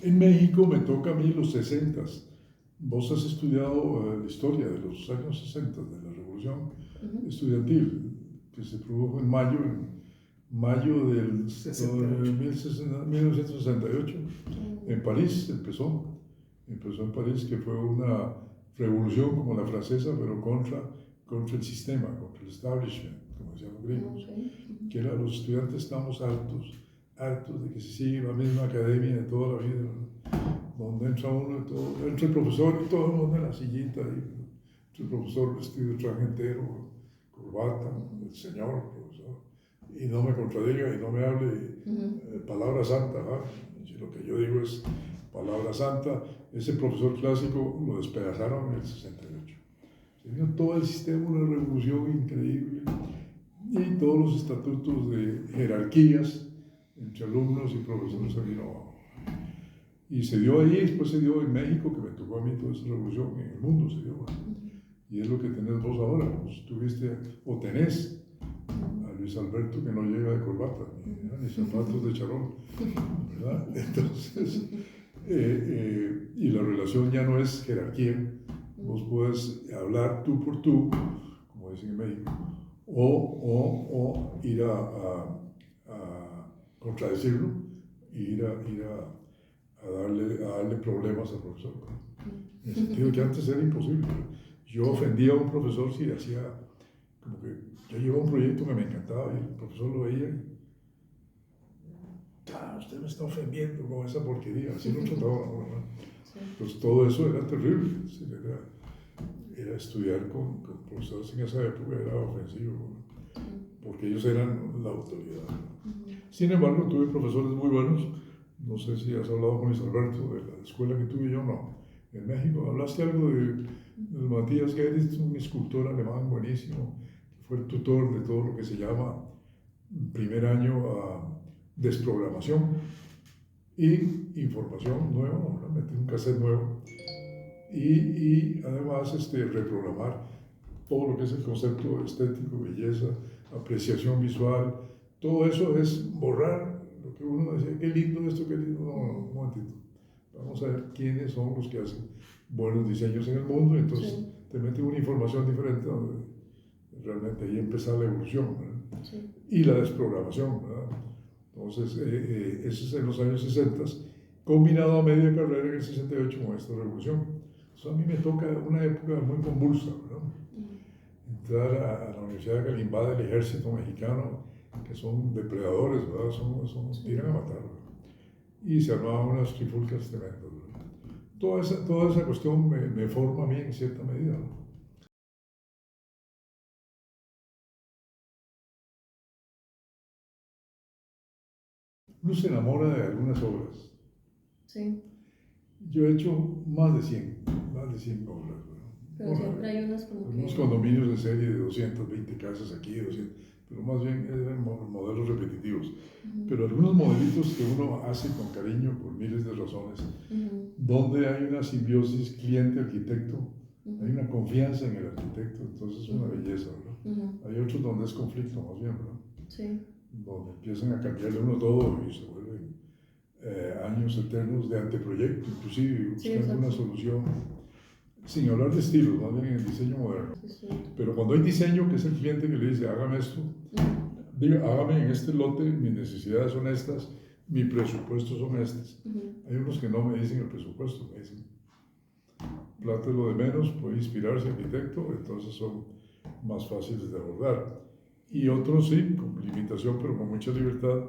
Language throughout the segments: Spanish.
En México me toca a mí los 60. Vos has estudiado la historia de los años 60, de la revolución estudiantil, que se produjo en mayo del 1968, en París empezó en París, que fue una revolución como la francesa, pero contra el sistema, contra el establishment, como decían los gringos, que era los estudiantes estamos hartos de que se siga la misma academia de toda la vida, ¿no? Donde entra uno, entra el profesor y todo el mundo en la sillita, y el profesor vestido de traje entero, corbata, el señor profesor, y no me contradiga y no me hable palabra santa, ¿no? Si lo que yo digo es palabra santa, ese profesor clásico lo despedazaron en el 68. Se vino todo el sistema, una revolución increíble, y todos los estatutos de jerarquías entre alumnos y profesores se vino abajo. Y se dio ahí, después se dio en México, que me tocó a mí toda esa revolución, en el mundo se dio. Y es lo que tenés vos ahora. Vos tuviste, o tenés, a Luis Alberto que no llega de corbata, ni zapatos de charol, ¿verdad? Entonces, y la relación ya no es jerarquía. Vos puedes hablar tú por tú, como dicen en México, o ir a contradecirlo y ir a darle problemas al profesor, ¿no? En el sentido que antes era imposible. Yo ofendía a un profesor si hacía, como que yo llevaba un proyecto que me encantaba y el profesor lo veía y, usted me está ofendiendo con esa porquería, así lo trataba, ¿no? Pues todo eso era terrible, era estudiar con profesores en esa época era ofensivo, ¿no? Porque ellos eran la autoridad. Sin embargo, tuve profesores muy buenos. No sé si has hablado con Luis Alberto de la escuela que tuve yo, no. En México, hablaste algo de Matías Gerritz, un escultor alemán buenísimo, que fue el tutor de todo lo que se llama primer año a desprogramación y información nueva, ¿no? Meter un cassette nuevo y además reprogramar todo lo que es el concepto estético, belleza, apreciación visual. Todo eso es borrar lo que uno decía, qué lindo esto, qué lindo. No, un momentito. Vamos a ver quiénes son los que hacen buenos diseños en el mundo, entonces te meten una información diferente donde realmente ahí empieza la evolución, ¿verdad? Y la desprogramación, ¿verdad? Entonces, eso es en los años 60, combinado a media carrera en el 68 con esta revolución. Entonces, a mí me toca una época muy convulsa, ¿verdad? Entrar a la Universidad de Calimbá del ejército mexicano, que son depredadores, ¿verdad? Tiran a matar, ¿verdad? Y se armaban unas trifulcas tremendas, ¿verdad? Toda esa cuestión me forma a mí en cierta medida, ¿no? Uno se enamora de algunas obras. Sí. Yo he hecho más de 100 obras, ¿verdad? Pero siempre hay unas como unos que... condominios de serie de 220 casas aquí, 200, pero más bien eran modelos repetitivos. Pero algunos modelitos que uno hace con cariño por miles de razones, donde hay una simbiosis cliente-arquitecto, hay una confianza en el arquitecto, entonces es una belleza, ¿verdad? Hay otros donde es conflicto, más bien, ¿verdad? Sí. Donde empiezan a cambiarle uno todo y se vuelven años eternos de anteproyecto, inclusive buscando una solución, sin hablar de estilos, más bien en el diseño moderno. Pero cuando hay diseño, que es el cliente que le dice, hágame esto, diga, hágame en este lote, mis necesidades son estas, mi presupuesto son estos. Hay unos que no me dicen el presupuesto, me dicen, plata es lo de menos, puede inspirarse arquitecto, entonces son más fáciles de abordar. Y otros sí, con limitación, pero con mucha libertad,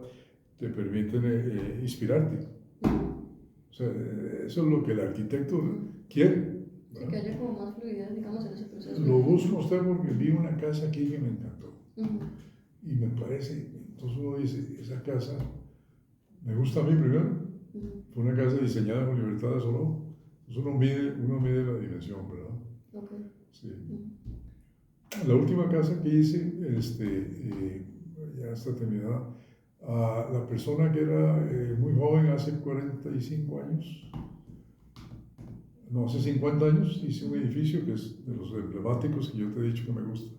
te permiten inspirarte. O sea, eso es lo que el arquitecto quiere. Sí, que haya como más fluidez, digamos, en ese proceso. Lo busco usted porque vi una casa aquí que me encantó. Y me parece, entonces uno dice, esa casa me gusta a mí primero. Fue una casa diseñada con libertad de solo. Entonces uno mide la dimensión, ¿verdad? Okay. Sí. La última casa que hice, ya está terminada, la persona que era muy joven, hace 45 años, no, hace 50 años, hice un edificio que es de los emblemáticos que yo te he dicho que me gusta,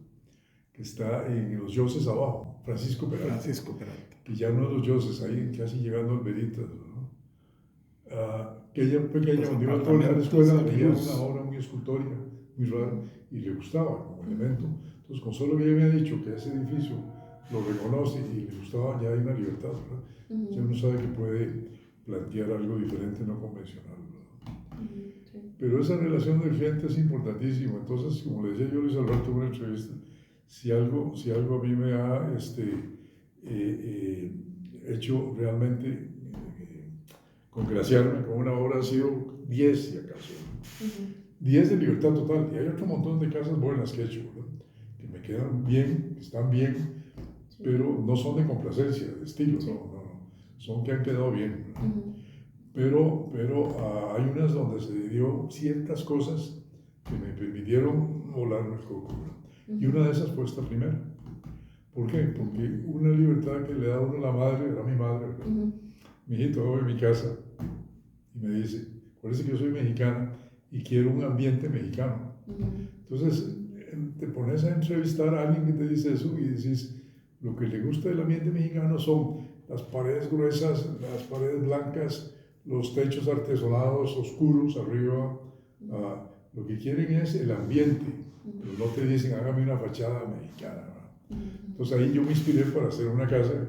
que está en los Yoses abajo, Francisco Peralta. Que ya no es los Yoses, ahí casi llegando al Veritas, ¿no? aquella pequeña donde iba a la escuela había una obra muy escultórica, muy rara, y le gustaba como elemento. Entonces, con solo que ella me ha dicho que ese edificio lo reconoce y le gustaba, ya hay una libertad, ¿verdad? Ya uno sabe que puede plantear algo diferente, no convencional, ¿verdad? Sí. Pero esa relación del cliente es importantísima. Entonces, como le decía yo a Luis Alberto en una entrevista, si algo a mí me ha hecho realmente congraciarme con una obra ha sido 10, si acaso. 10 de libertad total. Y hay otro montón de casas buenas que he hecho, ¿verdad? Que me quedan bien, que están bien, pero no son de complacencia, de estilo, no. Son que han quedado bien. Pero hay unas donde se dio ciertas cosas que me permitieron volarme el coco, ¿verdad? Y una de esas fue esta primera. ¿Por qué? Porque una libertad que le da a uno la madre, era mi madre, ¿verdad? Mi hijito, voy a mi casa y me dice, acuérdese que yo soy mexicana y quiero un ambiente mexicano. Entonces, te pones a entrevistar a alguien que te dice eso y dices, lo que le gusta del ambiente mexicano son las paredes gruesas, las paredes blancas, los techos artesonados oscuros arriba. Lo que quieren es el ambiente, pero no te dicen, hágame una fachada mexicana. Entonces ahí yo me inspiré para hacer una casa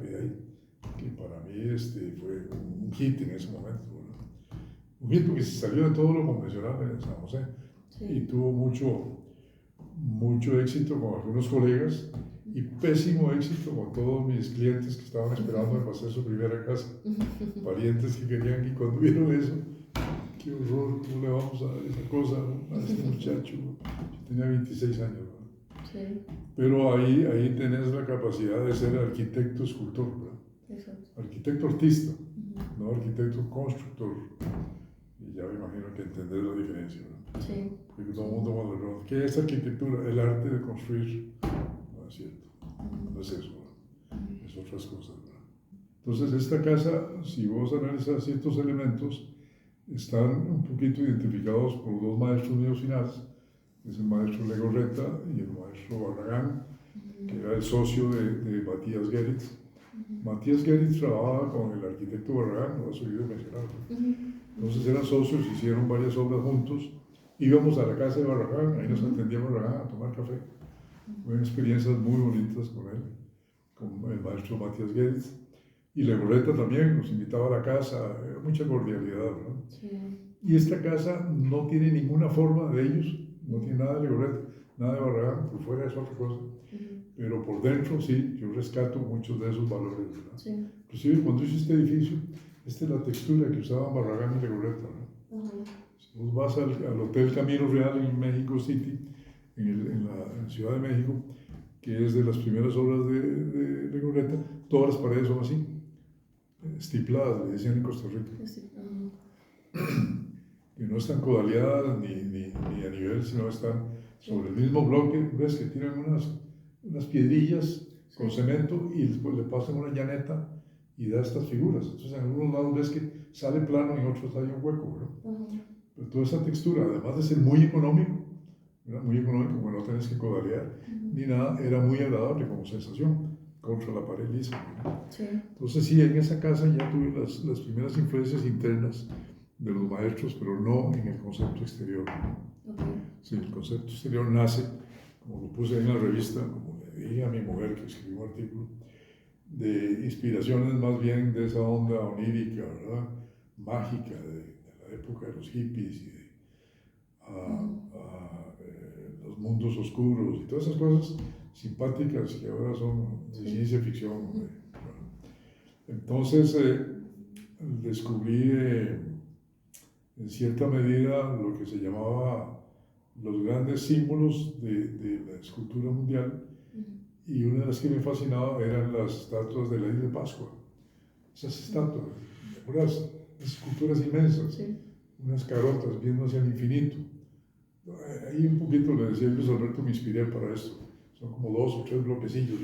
que para mí fue un hit en ese momento, ¿verdad? Un hit porque se salió de todo lo convencional en San José y tuvo mucho éxito con algunos colegas y pésimo éxito con todos mis clientes que estaban esperando para hacer su primera casa, parientes que querían, y cuando vieron eso, qué horror, ¿cómo le vamos a dar esa cosa a este muchacho? Yo tenía 26 años, ¿verdad? Sí. Pero ahí tenés la capacidad de ser arquitecto escultor, ¿verdad? Exacto. Arquitecto artista, no arquitecto constructor. Y ya me imagino que entender la diferencia, ¿verdad? Sí. Porque todo el mundo cuando le pregunta, ¿qué es arquitectura? El arte de construir. No es cierto, no es eso, ¿verdad? Es otras cosas, ¿verdad? Entonces esta casa, si vos analizas ciertos elementos, están un poquito identificados por dos maestros míos finales, es el maestro Legorreta y el maestro Barragán, que era el socio de Matías Geritz. Matías Geritz trabajaba con el arquitecto Barragán, lo has oído mencionar. Entonces eran socios, hicieron varias obras juntos. Íbamos a la casa de Barragán, ahí nos atendía Barragán a tomar café. Fueron experiencias muy bonitas con él, con el maestro Matías Geritz. Y Legorreta también nos invitaba a la casa, mucha cordialidad, ¿no? Sí. Y esta casa no tiene ninguna forma de ellos, no tiene nada de Legorreta, nada de Barragán, por fuera es otra cosa. Pero por dentro sí, yo rescato muchos de esos valores, ¿verdad? Sí. Inclusive cuando hice este edificio, esta es la textura que usaban Barragán y Legorreta, ¿no? Si vos vas al Hotel Camino Real en México City, en la Ciudad de México, que es de las primeras obras de Legorreta, todas las paredes son así, estipladas, le decían en Costa Rica. Que no están codaleadas ni a nivel, sino están sobre el mismo bloque, ves que tienen unas piedrillas con cemento y después le pasan una llaneta y da estas figuras. Entonces en algunos lados ves que sale plano y en otros hay un hueco, ¿verdad? Pero toda esa textura, además de ser muy económico, ¿verdad? Muy económico, porque no tenés que codalear ni nada, era muy agradable como sensación contra la pared lisa, ¿verdad? Sí. Entonces sí, en esa casa ya tuve las primeras influencias internas de los maestros, pero no en el concepto exterior. Sí, el concepto exterior nace, como lo puse en la revista, como le dije a mi mujer que escribió un artículo, de inspiraciones más bien de esa onda onírica, ¿verdad? Mágica de la época de los hippies y de los mundos oscuros y todas esas cosas simpáticas que ahora son de ciencia ficción. Entonces descubrí en cierta medida lo que se llamaba los grandes símbolos de la escultura mundial, y una de las que me fascinaba eran las estatuas de la isla de Pascua. Esas estatuas, ¿te acuerdas? Esculturas inmensas, unas carotas viendo hacia el infinito. Ahí un poquito le decía a Luis Alberto, me inspiré para esto. Son como 2 o 3 bloquecillos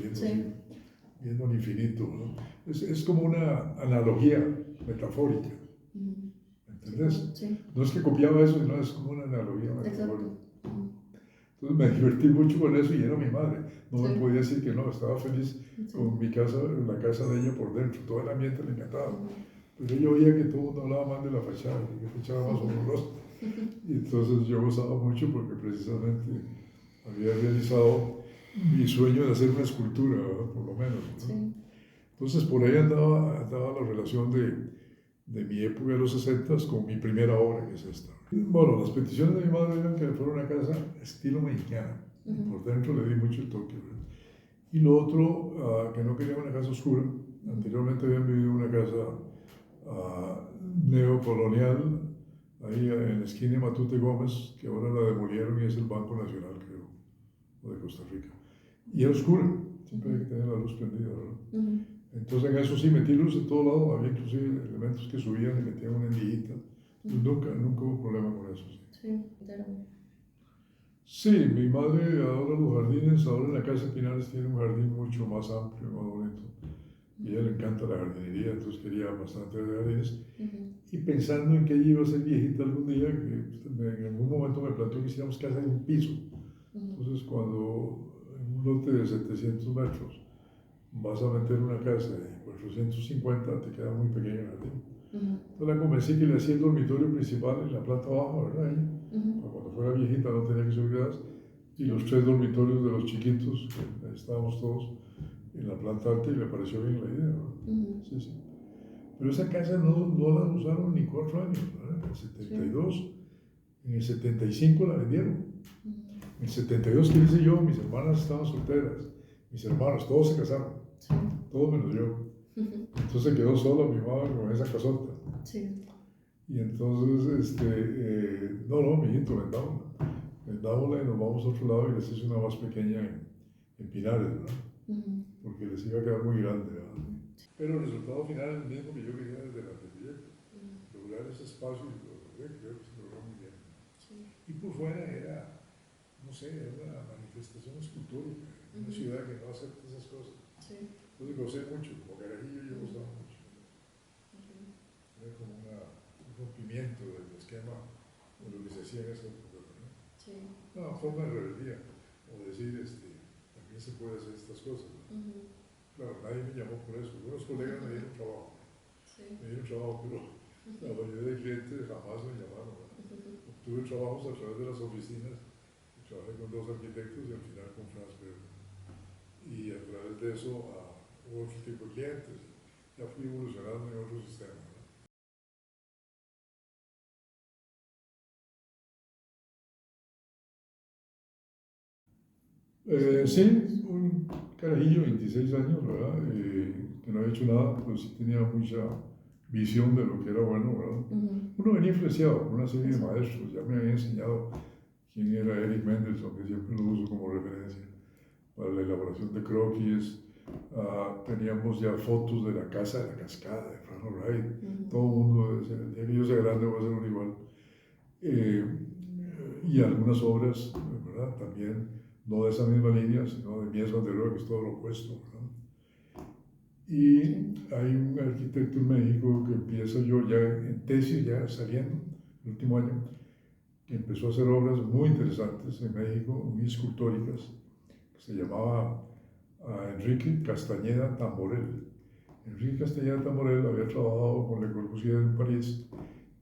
viendo al infinito, ¿no? Es como una analogía metafórica. ¿Entendés? Sí. No es que copiaba eso, sino es como una analogía metafórica. Entonces me divertí mucho con eso y era mi madre. No me podía decir que no, estaba feliz con mi casa, la casa de ella por dentro, todo el ambiente le encantaba. Pero yo oía que todo el mundo hablaba mal de la fachada, que la fachada más horrorosa. Y entonces yo gozaba mucho porque precisamente había realizado mi sueño de hacer una escultura, ¿verdad? Por lo menos, ¿no? Sí. Entonces por ahí andaba la relación de mi época de los 60 con mi primera obra, que es esta. Bueno, las peticiones de mi madre eran que fuera una casa estilo mexicana. Por dentro le di mucho el toque, ¿verdad? Y lo otro, que no quería una casa oscura. Anteriormente habían vivido en una casa neocolonial, ahí en la esquina de Matute Gómez, que ahora la demolieron y es el Banco Nacional, creo, o de Costa Rica. Y era oscura, siempre hay que tener la luz prendida, ¿verdad? Entonces en eso sí metí luz en todo lado, había inclusive elementos que subían y metían una endijita. Nunca hubo problema con eso. Sí, claro. Sí, mi madre adora los jardines, ahora en la casa de Pinares tiene un jardín mucho más amplio, más bonito. Y a ella le encanta la jardinería, entonces quería bastante de jardines. Y pensando en que ella iba a ser viejita algún día, que en algún momento me planteó que hiciéramos casa en un piso. Entonces cuando en un lote de 700 metros vas a meter una casa de 450, te queda muy pequeño el jardín. Entonces la convencí que le hacía el dormitorio principal en la planta baja, ¿verdad? Para cuando fuera viejita no tenía que subir gradas. Y los 3 dormitorios de los chiquitos, que estábamos todos en la planta alta, y le pareció bien la idea, ¿no? Sí, sí. Pero esa casa no la usaron ni 4 años, ¿verdad? En el 72, en el 75 la vendieron. En el 72, ¿qué hice yo? Mis hermanas estaban solteras, mis hermanos, todos se casaron, todos menos yo. Entonces quedó sola mi mamá con esa casota. Sí. Y entonces, no, mijito, vendámosla y nos vamos a otro lado y les hice una más pequeña en Pinares, ¿verdad? Porque les iba a quedar muy grande, ¿verdad? Pero el resultado final es el mismo que yo quería desde el anteproyecto. Lograr ese espacio y lo logré, creo que se logró muy bien. Y por fuera era, no sé, era una manifestación escultórica, una ciudad que no acepta esas cosas. Entonces gocé mucho, como carajillo yo gozaba mucho. Era como un rompimiento del esquema de lo que se hacía en esa época, ¿no? Una forma de rebeldía, o decir, también se puede hacer estas cosas, ¿no? Claro, nadie me llamó por eso. Algunos colegas me dieron trabajo. Me dieron trabajo, pero la mayoría de clientes jamás me llamaron, ¿no? Obtuve trabajos a través de las oficinas, trabajé con 2 arquitectos y al final con Franz Berger. Y a través de eso a otro tipo de clientes. Ya fui evolucionando en otro sistema, ¿no? Sí, un carajillo, 26 años, ¿verdad? Que no había hecho nada, pero sí tenía mucha visión de lo que era bueno, ¿verdad? Uno venía influenciado por una serie de maestros, ya me habían enseñado quién era Eric Mendelssohn, que siempre lo uso como referencia para la elaboración de croquis. Teníamos ya fotos de la casa de la cascada de Frank Lloyd Wright. Todo el mundo decía, el día que yo sea grande voy a hacer uno igual. Y algunas obras, ¿verdad? También, no de esa misma línea, sino de Mies van der Rohe, que es todo lo opuesto, ¿verdad? Y hay un arquitecto en México que empieza yo ya en tesis, ya saliendo, el último año, que empezó a hacer obras muy interesantes en México, muy escultóricas, que se llamaba Enrique Castañeda Tamborel. Enrique Castañeda Tamborel había trabajado con Le Corbusier en París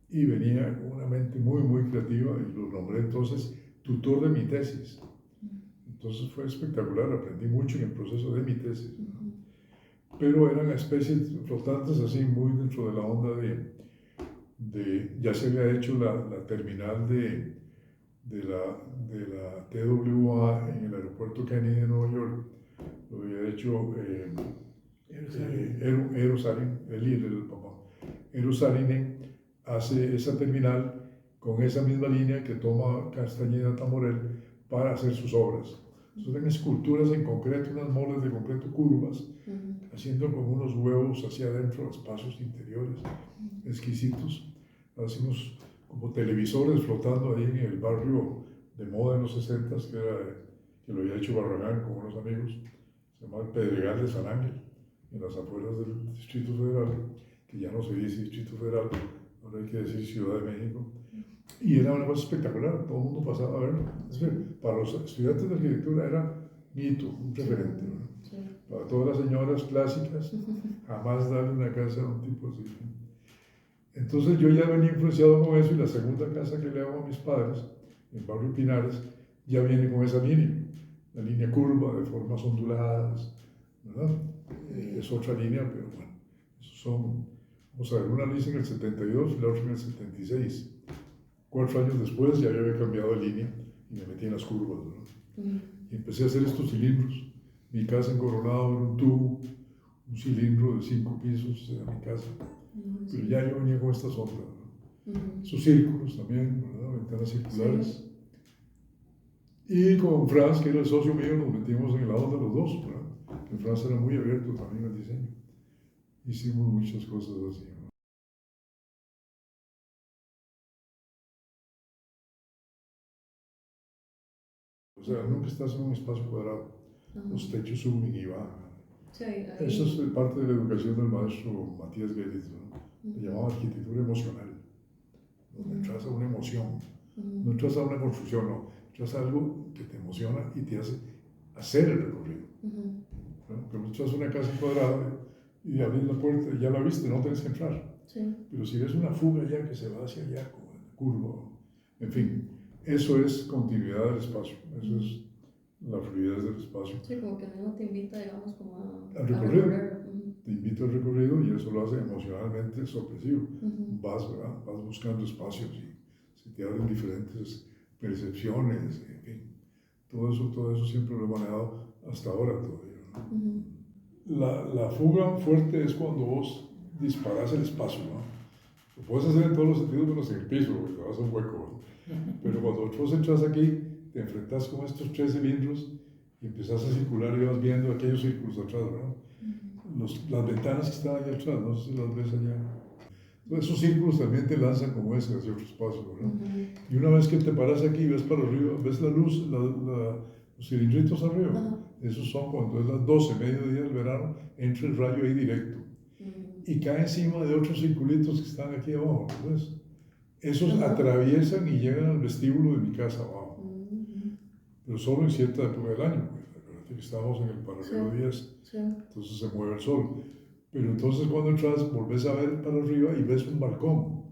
y venía con una mente muy, muy creativa, y lo nombré entonces tutor de mi tesis. Entonces fue espectacular, aprendí mucho en el proceso de mi tesis, ¿no? Pero eran especies flotantes así, muy dentro de la onda ya se había hecho la terminal de la TWA en el aeropuerto Kennedy de Nueva York. Lo había hecho Eero Saarinen, el líder del papá. Eero Saarinen hace esa terminal con esa misma línea que toma Castañeda Tamborel para hacer sus obras. Entonces eran esculturas en concreto, unas molas de concreto curvas, haciendo como unos huevos hacia adentro, espacios interiores exquisitos. Hacemos como televisores flotando ahí en el barrio de moda en los 60, que lo había hecho Barragán con unos amigos. Se llama el Pedregal de San Ángel, en las afueras del Distrito Federal, que ya no se dice Distrito Federal, ahora hay que decir Ciudad de México. Y era una cosa espectacular, todo el mundo pasaba a verlo. Es decir, para los estudiantes de arquitectura era mito, un referente, ¿no? Para todas las señoras clásicas, jamás darle una casa a un tipo así. Entonces yo ya venía influenciado con eso y la segunda casa que le hago a mis padres, en Barrio Pinares, ya viene con esa línea, la línea curva de formas onduladas, ¿verdad? Es otra línea, pero bueno, esos son, vamos a ver, una la hice en el 72 y la otra en el 76. 4 años después ya había cambiado de línea y me metí en las curvas, ¿verdad? Y empecé a hacer estos cilindros. Mi casa en Coronado era un tubo, un cilindro de 5 pisos, era mi casa. Pero ya yo venía con esta sombra, ¿verdad? Sus círculos también, ¿verdad? Ventanas circulares. Y con Franz, que era el socio mío, nos metimos en el lado de los dos, ¿verdad? Que Franz era muy abierto también al diseño. Hicimos muchas cosas así, ¿verdad? O sea, nunca estás en un espacio cuadrado. Los techos suben y bajan. Sí, ahí. Eso es parte de la educación del maestro Matías Guedes, ¿no? Le llamaba arquitectura emocional. Donde entras a una emoción, no entras a una construcción, no. Entras a algo que te emociona y te hace hacer el recorrido. ¿No? Pero entras a una casa cuadrada y abres la puerta y ya la viste, no tienes que entrar. Sí. Pero si ves una fuga ya que se va hacia allá, como en la curva, en fin, eso es continuidad del espacio, eso es la fluidez del espacio. Sí, como que no te invita, digamos, como Al recorrido. recorrer. Te invita al recorrido y eso lo hace emocionalmente sorpresivo. Vas, ¿verdad? Vas buscando espacios y se te abren diferentes percepciones, en fin. Todo eso siempre lo he manejado hasta ahora todavía, ¿no? La fuga fuerte es cuando vos disparás el espacio, ¿no? Lo puedes hacer en todos los sentidos menos en el piso, porque te vas a un hueco, ¿no? Pero cuando vos entras aquí, te enfrentas con estos 3 cilindros y empezás a circular y vas viendo aquellos círculos atrás, ¿verdad? Las ventanas que están allá atrás, no sé si las ves allá. Entonces, esos círculos también te lanzan como ese hacia otro espacio, ¿verdad? Y una vez que te paras aquí y ves para arriba, ves la luz, los cilindritos arriba. Esos son cuando es las 12, mediodía del verano, entra el rayo ahí directo. Y cae encima de otros circulitos que están aquí abajo, ¿ves? Esos atraviesan y llegan al vestíbulo de mi casa abajo. Pero solo en cierta época del año, pues. Acuérdate que estamos en el paralelo 10. Entonces se mueve el sol. Pero entonces cuando entras, volvés a ver para arriba y ves un balcón.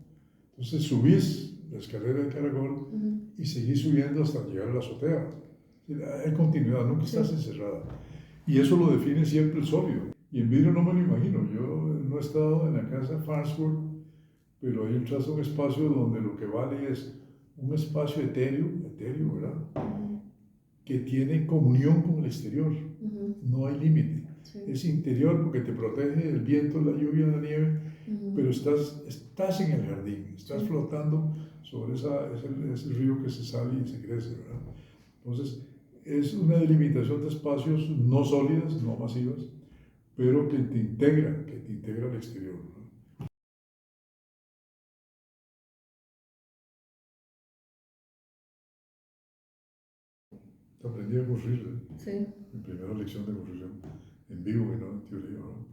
Entonces subís la escalera del caracol y seguís subiendo hasta llegar a la azotea. Hay continuidad, nunca estás encerrada. Y eso lo define siempre el sólido. Y en vidrio no me lo imagino. Yo no he estado en la casa Farnsworth, pero ahí entras a un espacio donde lo que vale es un espacio etéreo, ¿verdad? Que tiene comunión con el exterior. No hay límite. Es interior porque te protege del viento, la lluvia, la nieve, pero estás en el jardín, estás flotando sobre ese río que se sale y se crece, ¿verdad? Entonces, es una delimitación de espacios no sólidas, no masivas, pero que te integra al exterior, ¿no? Aprendí a construir, mi primera lección de construcción, en vivo y no en teoría, ¿no?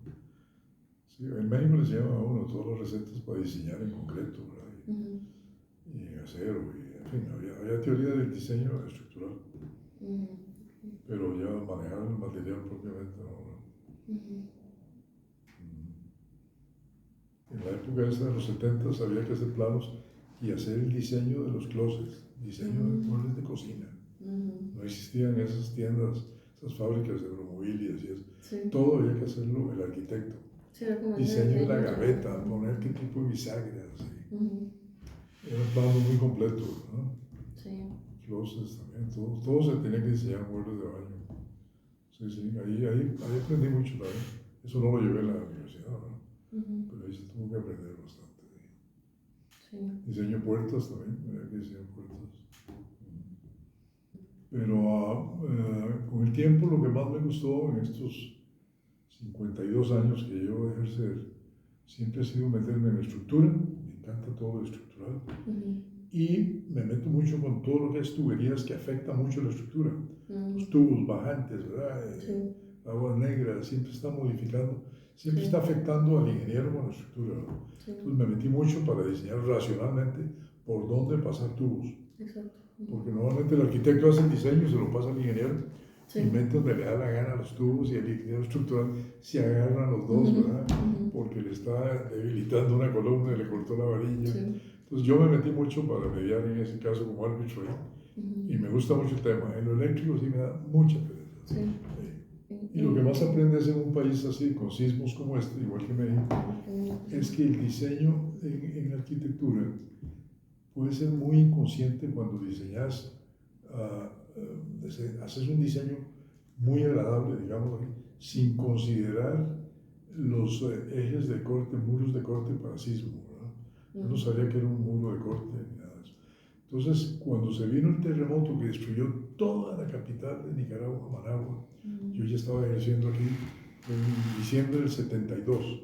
Sí, en México les llevan a uno todas las recetas para diseñar en concreto, ¿verdad? Y en acero, y en fin, había teoría del diseño estructural, pero ya manejar el material propiamente, ¿no? En la época esa de los 70 había que hacer planos y hacer el diseño de los closets, diseño de muebles de cocina. No existían esas tiendas, esas fábricas de bromobilias y eso. Todo había que hacerlo el arquitecto. Diseño de la gaveta, poner qué tipo de bisagra, así. Era un plano muy completo, ¿no? Closets también, todo se tenía que diseñar muebles de baño. Sí, ahí aprendí mucho también. Eso no lo llevé a la universidad, ¿no? Pero ahí se tuvo que aprender bastante. Diseño de puertas también, había que diseñar puertas. Pero con el tiempo lo que más me gustó en estos 52 años que llevo de ejercer, siempre ha sido meterme en la estructura, me encanta todo lo estructural, y me meto mucho con todo lo que es tuberías que afecta mucho la estructura. Los tubos bajantes, ¿verdad? Aguas negras, siempre está modificando, siempre está afectando al ingeniero con la estructura, ¿no? Entonces me metí mucho para diseñar racionalmente por dónde pasar tubos. Porque normalmente el arquitecto hace el diseño y se lo pasa al ingeniero Sí. y mete donde le da la gana los tubos y el ingeniero estructural se agarran los dos, ¿verdad? Porque le está debilitando una columna y le cortó la varilla. Sí. Entonces yo me metí mucho para mediar en ese caso como árbitro y me gusta mucho el tema. En lo eléctrico sí me da mucha pereza. Sí. Y lo que más aprendes en un país así, con sismos como este, igual que México, es que el diseño en arquitectura puede ser muy inconsciente cuando diseñas, haces un diseño muy agradable, digamos, sin considerar los ejes de corte, muros de corte para sismo, ¿verdad? Yo no sabía que era un muro de corte ni nada de eso. Entonces, cuando se vino el terremoto que destruyó toda la capital de Nicaragua, Managua, yo ya estaba ejerciendo aquí en diciembre del 72.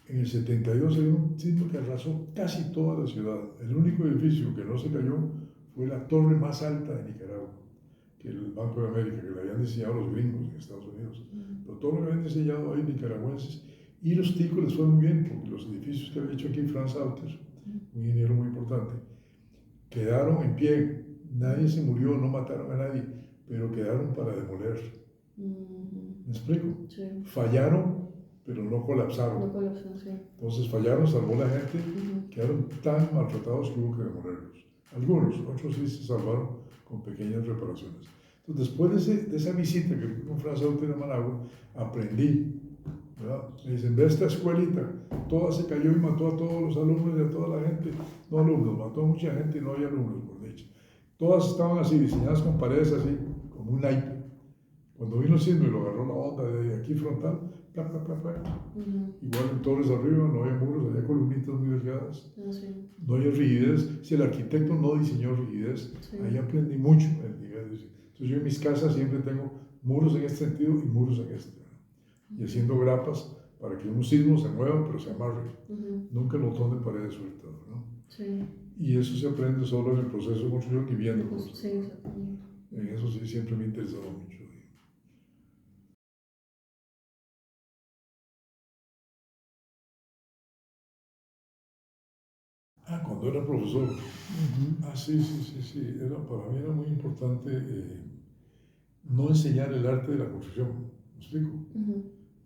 En el 72 había un sismo que arrasó casi toda la ciudad. El único edificio que no se cayó fue la torre más alta de Nicaragua, que el Banco de América, que la habían diseñado los gringos en Estados Unidos. Pero todo lo que habían diseñado ahí nicaragüenses. Y los ticos les fue muy bien, porque los edificios que había hecho aquí Franz Alter, un ingeniero muy importante, quedaron en pie. Nadie se murió, no mataron a nadie, pero quedaron para demoler. ¿Me explico? Sí. Fallaron, pero no colapsaron. No colapsan, sí. Entonces fallaron, salvó la gente, quedaron tan maltratados que hubo que demolerlos. Algunos, otros sí se salvaron con pequeñas reparaciones. Entonces, después de esa visita que fui con Franz Alter a Managua, aprendí, ¿verdad? Me dicen, ve esta escuelita, toda se cayó y mató a todos los alumnos y a toda la gente. No alumnos, mató a mucha gente y no hay alumnos, por dicho. Todas estaban así, diseñadas con paredes así, como un naipe. Cuando vino el sismo y lo agarró la onda de aquí frontal, plac, plac, plac, plac. Igual en torres arriba, no había muros, había columnitas muy delgadas. Sí. No había rigidez. Si el arquitecto no diseñó rigidez, Sí. ahí aprendí mucho el nivel de diseño. Entonces yo en mis casas siempre tengo muros en este sentido y muros en este, ¿no? Y haciendo grapas para que un sismo se mueva, pero se amarre. Nunca el montón de paredes sueltas, ¿no? Sí. Y eso se aprende solo en el proceso de construcción y viendo cosas. Sí, exactamente. En eso sí siempre me ha interesado mucho. Cuando era profesor. Sí. Para mí era muy importante no enseñar el arte de la construcción. ¿Me explico?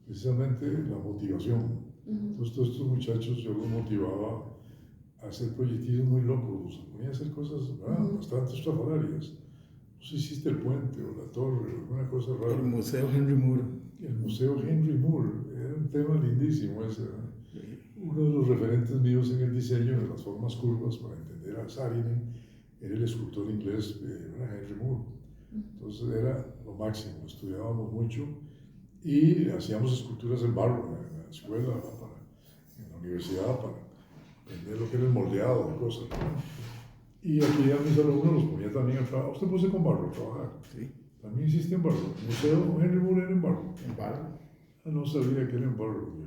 Precisamente la motivación. Entonces, todos estos muchachos yo los motivaba a hacer proyectos muy locos. Los ponía a hacer cosas bastante estrafalarias. No sé si hiciste el puente o la torre o alguna cosa rara. El Museo Henry Moore. El Museo Henry Moore. Era un tema lindísimo ese, ¿no? Uno de los referentes míos en el diseño de las formas curvas para entender a Saarinen era el escultor inglés Henry Moore. Entonces era lo máximo, estudiábamos mucho y hacíamos esculturas en barro en la escuela, en la universidad, para aprender lo que era el moldeado de cosas. Y aquí a mis alumnos los ponía también a trabajar. ¿Usted puse con barro a trabajar? Sí. También hiciste en barro. El Museo Henry Moore era en barro. En barro. No sabía que era en barro.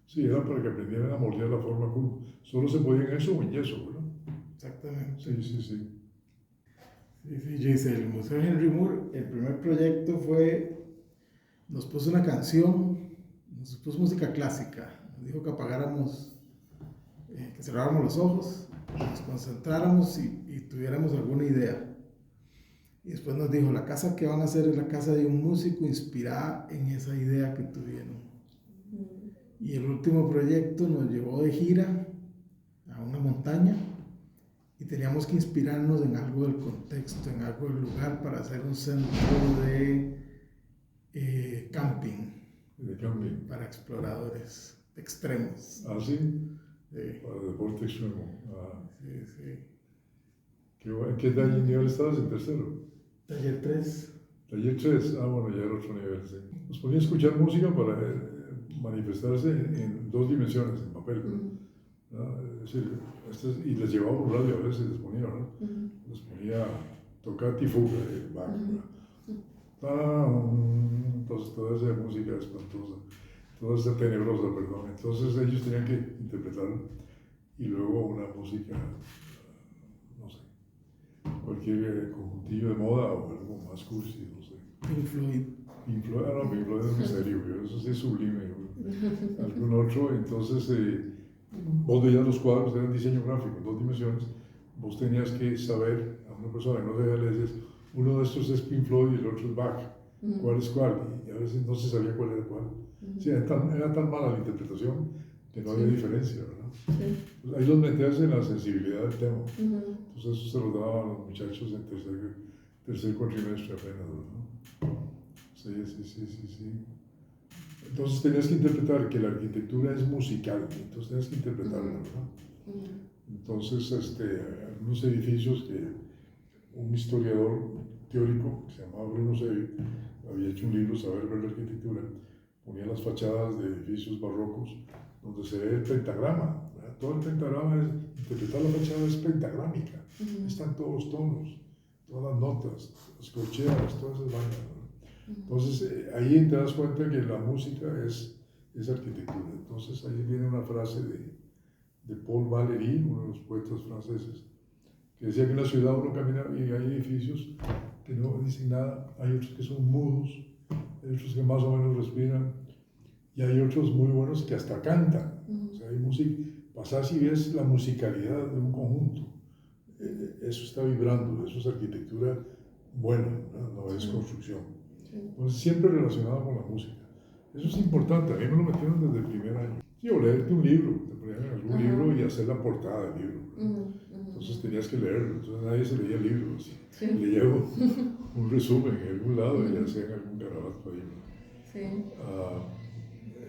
Sí, era para que aprendieran a moldear la forma curva. Solo se podía en eso o en yeso, ¿verdad? Exactamente. Sí. Yo hice el Museo Henry Moore. El primer proyecto fue, nos puso una canción, nos puso música clásica. Nos dijo que apagáramos, que cerráramos los ojos, nos concentráramos y tuviéramos alguna idea. Y después nos dijo, la casa que van a hacer es la casa de un músico inspirada en esa idea que tuvieron. Y el último proyecto nos llevó de gira a una montaña y teníamos que inspirarnos en algo del contexto, en algo del lugar para hacer un centro de camping. De camping. Para exploradores extremos. ¿Ah, sí? Sí. Para deporte extremo. Sí. ¿En qué nivel estabas? ¿En tercero? Taller 3. Taller 3. Bueno, ya era otro nivel, sí. Nos ponía a escuchar música para manifestarse en dos dimensiones, en papel. Es decir, y les llevábamos radio a veces, les ponía, ¿no? Les ponía Toccati Fuga de Bach. Entonces, toda esa música espantosa, toda esa tenebrosa, perdón. Entonces, ellos tenían que interpretarlo y luego una música, no sé, cualquier conjuntillo de moda o algo más cursi, no sé. Pink Floyd. Pink Floyd es muy serio, eso sí es sublime. Algún otro, entonces vos veías los cuadros, eran diseño gráfico en dos dimensiones, vos tenías que saber a una persona que no sabía le decías, uno de estos es Pink Floyd y el otro es Bach. Ujú. ¿Cuál es cuál? Y a veces no se sabía cuál era cuál. Ujú. Sí, era tan mala la interpretación que no había Sí. diferencia, ¿verdad? Sí. Pues ahí los metías en la sensibilidad del tema. Ujú. Entonces eso se lo daba a los muchachos en tercer cuatrimestre apenas, ¿no? Sí. Entonces tenías que interpretar que la arquitectura es musical, entonces tenías que interpretarla, ¿verdad? Ujú. Entonces, algunos edificios que un historiador teórico que se llamaba Bruno Sevi había hecho un libro, Saber ver la arquitectura, ponía las fachadas de edificios barrocos donde se ve el pentagrama, ¿verdad? Todo el pentagrama, interpretar la fachada es pentagrámica, Ujú. están todos los tonos, todas las notas, las corcheas, todas esas vainas, ¿no? Entonces ahí te das cuenta que la música es arquitectura. Entonces ahí viene una frase de Paul Valéry, uno de los poetas franceses, que decía que en la ciudad uno camina y hay edificios que no dicen nada, hay otros que son mudos, hay otros que más o menos respiran, y hay otros muy buenos que hasta cantan. O sea, hay música, pasás y ves la musicalidad de un conjunto. Eso está vibrando, eso es arquitectura buena, no es construcción. Entonces, siempre relacionado con la música. Eso es importante, a mí me lo metieron desde el primer año. Sí, o leerte un libro, te ponían algún libro y hacer la portada del libro. Entonces tenías que leerlo, entonces nadie se leía el libro, así. Sí. Leía un resumen en algún lado y hacían algún garabato ahí. Sí.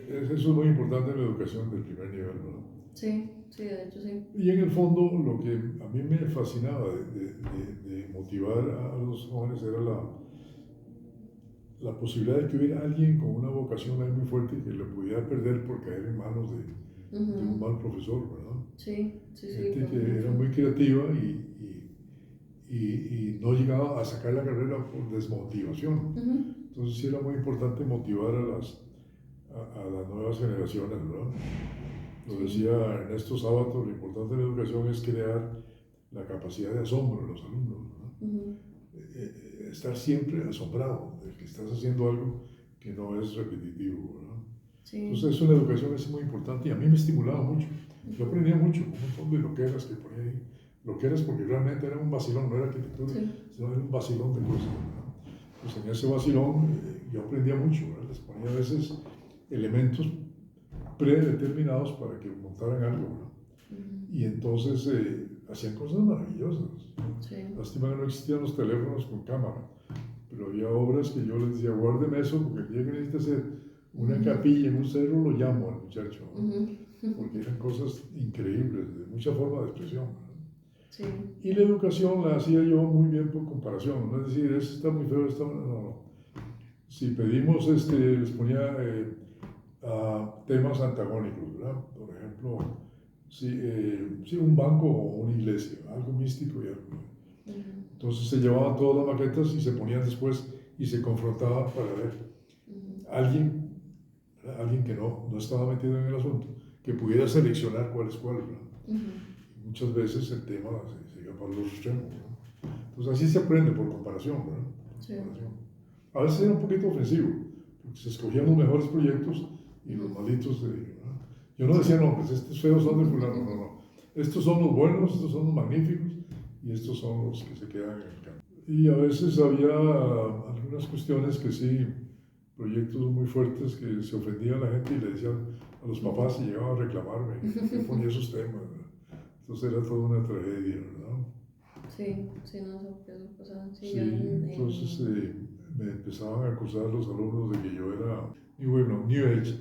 Eso es muy importante en la educación del primer nivel, ¿no? Sí, de hecho sí. Y en el fondo, lo que a mí me fascinaba de motivar a los jóvenes era la posibilidad de que hubiera alguien con una vocación ahí muy fuerte que le pudiera perder por caer en manos de un mal profesor, ¿verdad? Sí. Gente que era muy creativa y no llegaba a sacar la carrera por desmotivación. Entonces sí era muy importante motivar a las nuevas generaciones, ¿verdad? Lo decía Ernesto Sábato, lo importante de la educación es crear la capacidad de asombro de los alumnos, ¿verdad? Estar siempre asombrado de que estás haciendo algo que no es repetitivo, ¿verdad? Sí. Entonces eso en la educación es muy importante y a mí me estimulaba mucho. Yo aprendía mucho, un montón de loqueras que ponía ahí. Loqueras porque realmente era un vacilón, no era arquitectura, sino era un vacilón de cosas, ¿verdad? Pues en ese vacilón yo aprendía mucho, ¿verdad? Les ponía a veces elementos predeterminados para que montaran algo, ¿verdad? Y entonces hacían cosas maravillosas. Sí. Lástima que no existían los teléfonos con cámara, pero había obras que yo les decía, guárdeme eso, porque el día que necesite hacer una capilla en un cerro, lo llamo al muchacho, ¿no? Porque eran cosas increíbles, de mucha forma de expresión, ¿no? Sí. Y la educación la hacía yo muy bien por comparación, no es decir, eso está muy feo, no. Si pedimos, les ponía temas antagónicos, ¿verdad? Por ejemplo, si un banco o una iglesia, algo místico y algo. Entonces se llevaban todas las maquetas y se ponían después y se confrontaban para ver alguien que no estaba metido en el asunto, que pudiera seleccionar cuál es cuál, ¿verdad? Y muchas veces el tema se iba para los extremos, ¿no? Entonces así se aprende por comparación, ¿verdad? Sí. A veces era un poquito ofensivo, porque se escogían los mejores proyectos y los malitos de... Yo no decía nombres, estos feos son de fulano, no. Estos son los buenos, estos son los magníficos y estos son los que se quedan en el campo. Y a veces había algunas cuestiones que sí, proyectos muy fuertes que se ofendían a la gente y le decían a los papás y llegaban a reclamarme que yo ponía esos temas, ¿verdad? Entonces era toda una tragedia, ¿verdad? Sí, no, eso pasaba. Sí, entonces me empezaban a acusar los alumnos de que yo era New Age.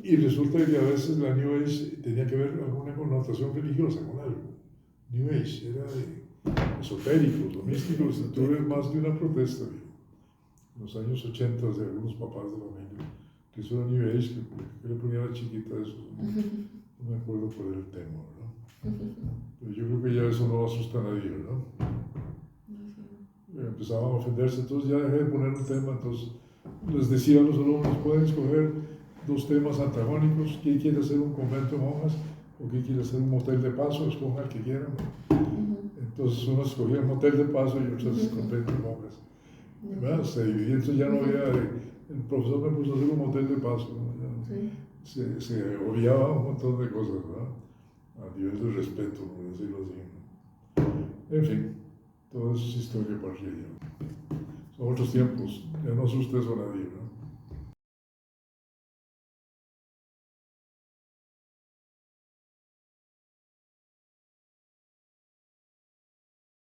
Y resulta que a veces la New Age tenía que ver alguna connotación religiosa con algo. New Age era de esotéricos, lo místico, tuve más de una protesta en los años 80 de algunos papás de la familia, que eso era New Age, que le ponía a la chiquita eso, no me acuerdo cuál era el tema, ¿verdad? Pero yo creo que ya eso no asusta a nadie, ¿verdad? Empezaban a ofenderse, entonces ya dejé de poner un tema, entonces les decía a los alumnos, pueden escoger dos temas antagónicos, ¿quién quiere hacer un convento de monjas o quién quiere hacer un motel de paso? Escojan el que quieran. Entonces unos escogían motel de paso y otros convento de monjas. ¿Verdad? Se dividía, entonces ya no había, el profesor me puso a hacer un motel de paso, ¿no? Se odiaba un montón de cosas, ¿verdad? A nivel de respeto, por decirlo así, ¿no? En fin, Todo eso es historia para ella. Son otros tiempos, ya no asuste eso a nadie, ¿no?